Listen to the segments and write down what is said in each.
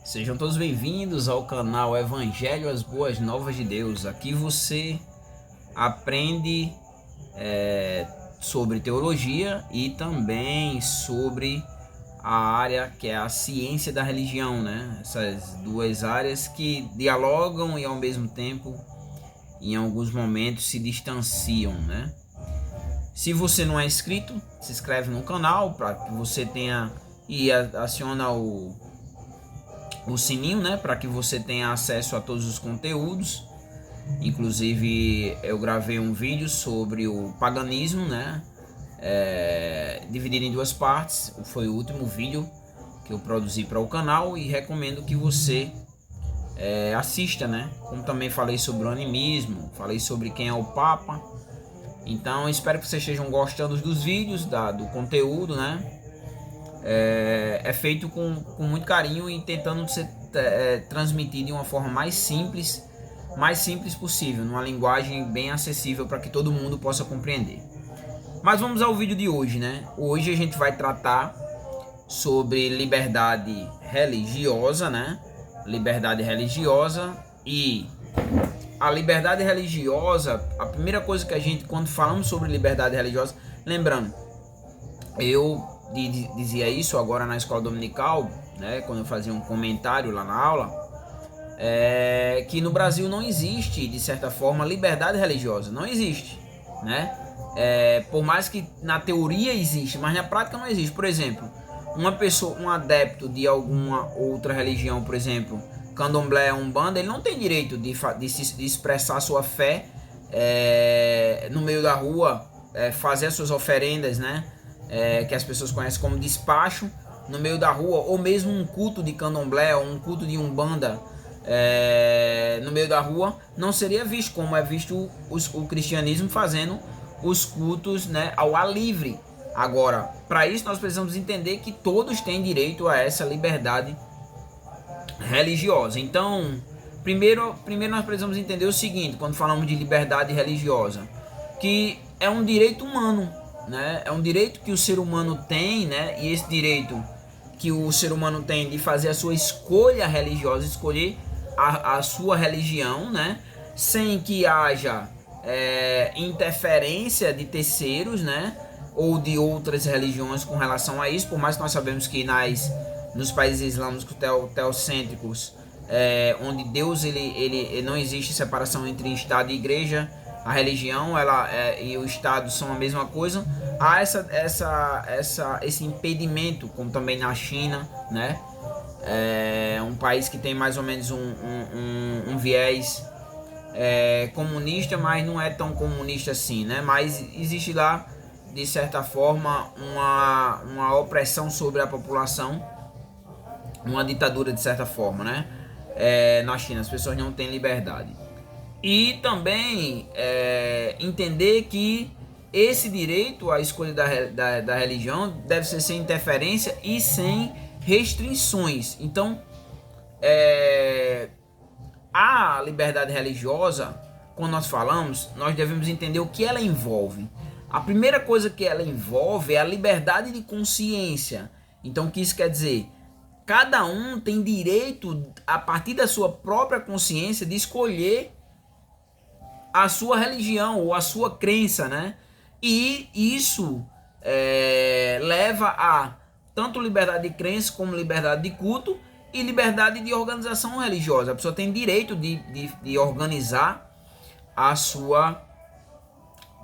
Sejam todos bem-vindos ao canal Evangelho as Boas Novas de Deus. Aqui você aprende sobre teologia e também sobre a área que é a ciência da religião, né? Essas duas áreas que dialogam e ao mesmo tempo, em alguns momentos, se distanciam, né? Se você não é inscrito, se inscreve no canal para que você tenha e aciona o sininho, né, para que você tenha acesso a todos os conteúdos. Inclusive eu gravei um vídeo sobre o paganismo, né, dividido em duas partes. Foi o último vídeo que eu produzi para o canal e recomendo que você assista, né. Como também falei sobre o animismo, falei sobre quem é o Papa. Então espero que vocês estejam gostando dos vídeos, do conteúdo, né. É feito com muito carinho e tentando ser transmitido de uma forma mais simples possível, numa linguagem bem acessível para que todo mundo possa compreender. Mas vamos ao vídeo de hoje, né? Hoje a gente vai tratar sobre liberdade religiosa, né? Liberdade religiosa. E a liberdade religiosa, a primeira coisa que a gente, quando falamos sobre liberdade religiosa, lembrando, eu dizia isso agora na escola dominical, né, quando eu fazia um comentário lá na aula, que no Brasil não existe, de certa forma, liberdade religiosa. Não existe, né? Por mais que na teoria existe, mas na prática não existe. Por exemplo, uma pessoa, um adepto de alguma outra religião, por exemplo, candomblé, umbanda, ele não tem direito de expressar sua fé no meio da rua, fazer as suas oferendas, né? Que as pessoas conhecem como despacho, no meio da rua, ou mesmo um culto de candomblé ou um culto de umbanda no meio da rua, não seria visto como é visto o cristianismo fazendo os cultos, né, ao ar livre. Agora, para isso nós precisamos entender que todos têm direito a essa liberdade religiosa. Então, primeiro nós precisamos entender o seguinte, quando falamos de liberdade religiosa, que é um direito humano, né? É um direito que o ser humano tem, né? E esse direito que o ser humano tem de fazer a sua escolha religiosa, escolher a sua religião, né? Sem que haja interferência de terceiros, né? Ou de outras religiões com relação a isso. Por mais que nós sabemos que nos países islâmicos teocêntricos, onde Deus ele não existe separação entre Estado e Igreja, a religião e o Estado são a mesma coisa. Há esse impedimento, como também na China, né? Um país que tem mais ou menos um viés comunista, mas não é tão comunista assim, né? Mas existe lá, de certa forma, uma opressão sobre a população, uma ditadura de certa forma, né? Na China as pessoas não têm liberdade. E também entender que esse direito à escolha da religião deve ser sem interferência e sem restrições. Então, a liberdade religiosa, quando nós falamos, nós devemos entender o que ela envolve. A primeira coisa que ela envolve é a liberdade de consciência. Então, o que isso quer dizer? Cada um tem direito, a partir da sua própria consciência, de escolher a sua religião ou a sua crença, né? E isso leva a tanto liberdade de crença como liberdade de culto e liberdade de organização religiosa. A pessoa tem direito de organizar a sua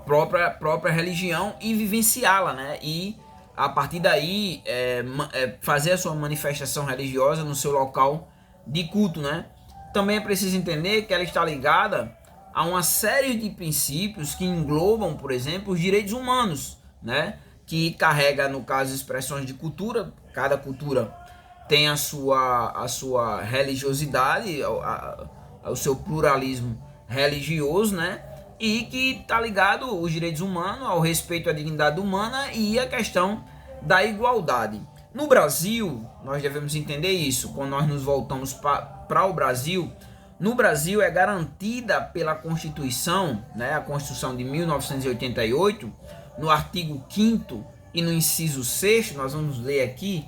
própria religião e vivenciá-la, né? E a partir daí fazer a sua manifestação religiosa no seu local de culto, né? Também é preciso entender que ela está ligada a uma série de princípios que englobam, por exemplo, os direitos humanos, né? Que carrega, no caso, expressões de cultura. Cada cultura tem a sua religiosidade, o seu pluralismo religioso, né? E que está ligado os direitos humanos, ao respeito à dignidade humana e a questão da igualdade. No Brasil, nós devemos entender isso. Quando nós nos voltamos para o Brasil, no Brasil é garantida pela Constituição, né, a Constituição de 1988, no artigo 5º e no inciso 6º, nós vamos ler aqui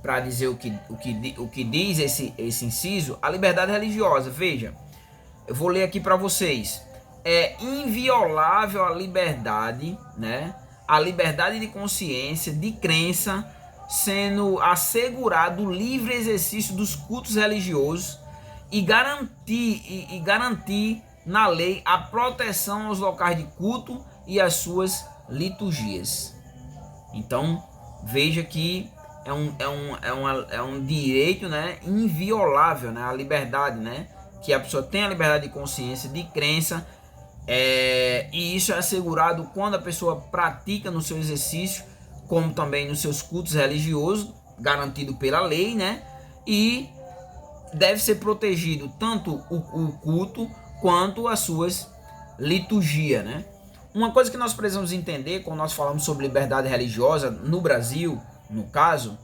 para dizer o que diz esse inciso, a liberdade religiosa. Veja, eu vou ler aqui para vocês. É inviolável a liberdade, né? A liberdade de consciência, de crença, sendo assegurado o livre exercício dos cultos religiosos e garantir na lei a proteção aos locais de culto e às suas liturgias. Então, veja que é um direito, né, inviolável, né, a liberdade, né, que a pessoa tem a liberdade de consciência, de crença, e isso é assegurado quando a pessoa pratica no seu exercício, como também nos seus cultos religiosos, garantido pela lei, né, e deve ser protegido tanto o culto quanto as suas liturgias, né. Uma coisa que nós precisamos entender quando nós falamos sobre liberdade religiosa no Brasil, no caso,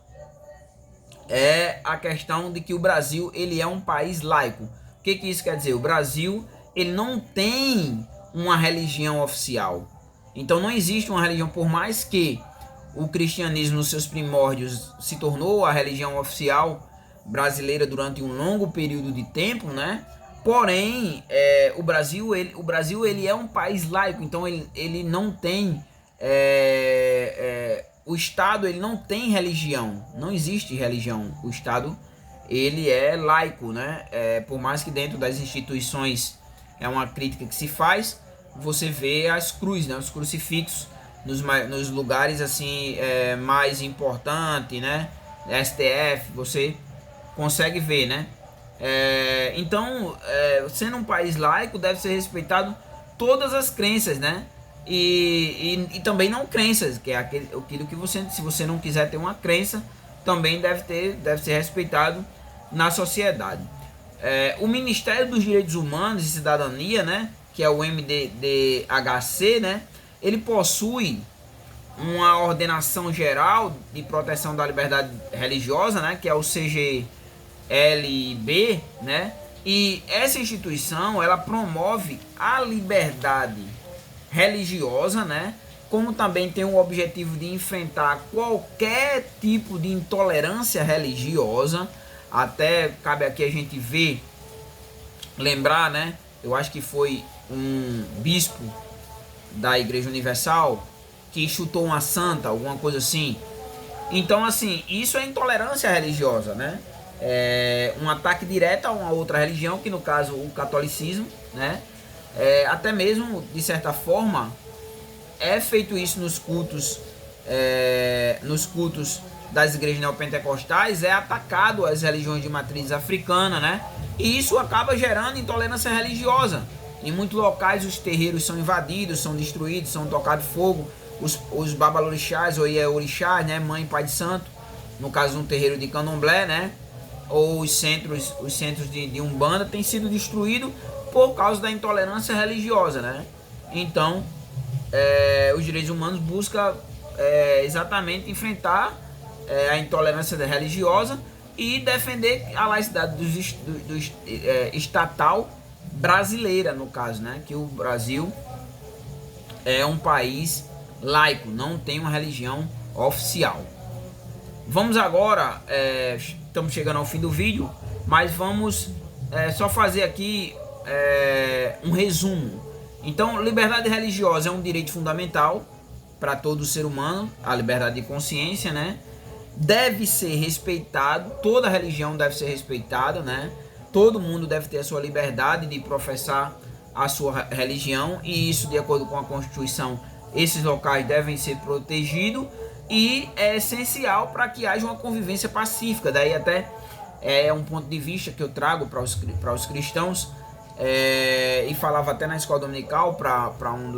é a questão de que o Brasil ele é um país laico. O que isso quer dizer? O Brasil ele não tem uma religião oficial. Então não existe uma religião, por mais que o cristianismo nos seus primórdios se tornou a religião oficial brasileira durante um longo período de tempo, né? Porém, o Brasil ele é um país laico, então ele não tem o Estado ele não tem religião, não existe religião. O Estado ele é laico, né? Por mais que dentro das instituições é uma crítica que se faz, você vê as cruzes, né? Os crucifixos nos lugares assim mais importantes, né? STF, você consegue ver, né? Então, sendo um país laico, deve ser respeitado todas as crenças, né? E também não crenças, que é aquilo que você, se você não quiser ter uma crença, também deve ser respeitado na sociedade. O Ministério dos Direitos Humanos e Cidadania, né? Que é o MDHC, né? Ele possui uma ordenação geral de proteção da liberdade religiosa, né? Que é o CGLB, né? E essa instituição ela promove a liberdade religiosa, né? Como também tem o objetivo de enfrentar qualquer tipo de intolerância religiosa. Até cabe aqui a gente lembrar, né? Eu acho que foi um bispo da Igreja Universal que chutou uma santa, alguma coisa assim. Então, assim, isso é intolerância religiosa, né? Um ataque direto a uma outra religião, que no caso o catolicismo, né? Até mesmo, de certa forma, é feito isso nos cultos das igrejas neopentecostais, é atacado as religiões de matriz africana, né? E isso acaba gerando intolerância religiosa. Em muitos locais os terreiros são invadidos, são destruídos, são tocados fogo. Os babalorixás ou orixás, né? Mãe e pai de santo, no caso um terreiro de candomblé, né? Ou os centros de umbanda têm sido destruídos por causa da intolerância religiosa, né? Então, os direitos humanos buscam exatamente enfrentar a intolerância religiosa e defender a laicidade do estatal brasileira, no caso, né? Que o Brasil é um país laico, não tem uma religião oficial. Vamos agora, estamos chegando ao fim do vídeo, mas vamos só fazer aqui um resumo. Então, liberdade religiosa é um direito fundamental para todo ser humano, a liberdade de consciência, né? Deve ser respeitado, toda religião deve ser respeitada, né? Todo mundo deve ter a sua liberdade de professar a sua religião, e isso, de acordo com a Constituição, esses locais devem ser protegidos, e é essencial para que haja uma convivência pacífica. Daí até é um ponto de vista que eu trago para os cristãos, e falava até na escola dominical para um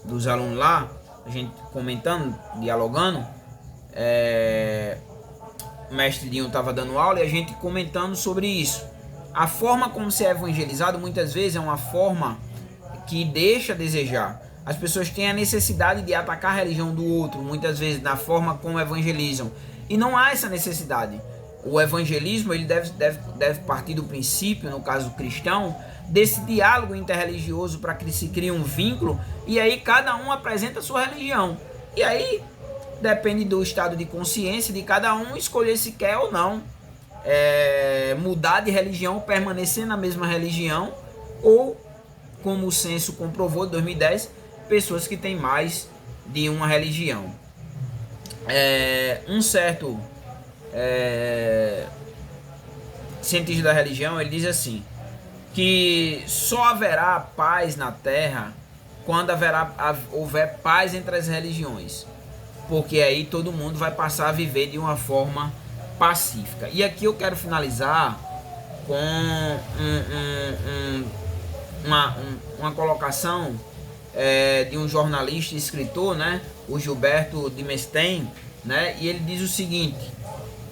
dos alunos lá, a gente comentando, dialogando, o mestre Dinho estava dando aula e a gente comentando sobre isso. A forma como se é evangelizado muitas vezes é uma forma que deixa a desejar. As pessoas têm a necessidade de atacar a religião do outro, muitas vezes na forma como evangelizam, e não há essa necessidade. O evangelismo ele deve partir do princípio, no caso cristão, desse diálogo interreligioso, para que se crie um vínculo, e aí cada um apresenta a sua religião. E aí depende do estado de consciência de cada um escolher se quer ou não mudar de religião, permanecer na mesma religião, ou, como o censo comprovou de 2010, pessoas que têm mais de uma religião. Um certo cientista da religião, ele diz assim, que só haverá paz na Terra quando houver paz entre as religiões, porque aí todo mundo vai passar a viver de uma forma pacífica. E aqui eu quero finalizar com uma colocação de um jornalista e escritor, né, o Gilberto de Mestém, né, e ele diz o seguinte,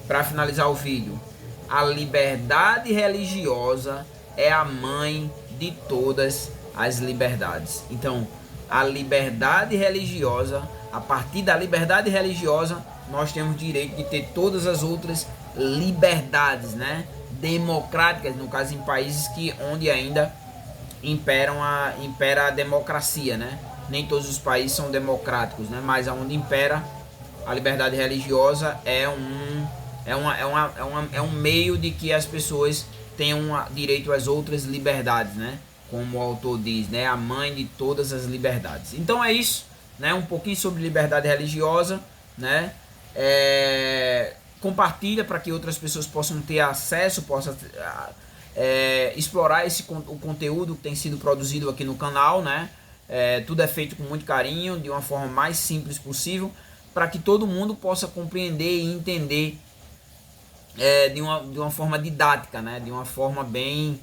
para finalizar o vídeo: a liberdade religiosa é a mãe de todas as liberdades. Então, a liberdade religiosa, a partir da liberdade religiosa, nós temos direito de ter todas as outras liberdades, né, democráticas, no caso em países onde ainda impera a democracia, né? Nem todos os países são democráticos, né? Mas onde impera a liberdade religiosa é um meio de que as pessoas tenham direito às outras liberdades, né? Como o autor diz, né? A mãe de todas as liberdades. Então é isso, né? Um pouquinho sobre liberdade religiosa, né? Compartilha para que outras pessoas possam ter acesso, possam explorar o conteúdo que tem sido produzido aqui no canal, né? Tudo é feito com muito carinho, de uma forma mais simples possível, para que todo mundo possa compreender e entender de uma forma didática, né? De uma forma bem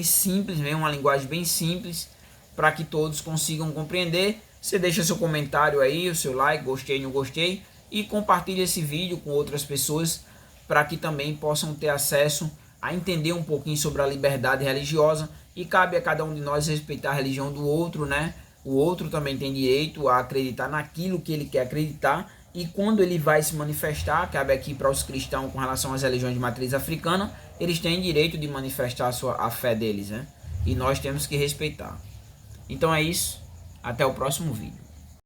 simples, mesmo, uma linguagem bem simples, para que todos consigam compreender. Você deixa seu comentário aí, o seu like, gostei, não gostei, e compartilha esse vídeo com outras pessoas, para que também possam ter acesso a entender um pouquinho sobre a liberdade religiosa. E cabe a cada um de nós respeitar a religião do outro, né? O outro também tem direito a acreditar naquilo que ele quer acreditar, e quando ele vai se manifestar, cabe aqui para os cristãos com relação às religiões de matriz africana, eles têm direito de manifestar a fé deles, né? E nós temos que respeitar. Então é isso, até o próximo vídeo.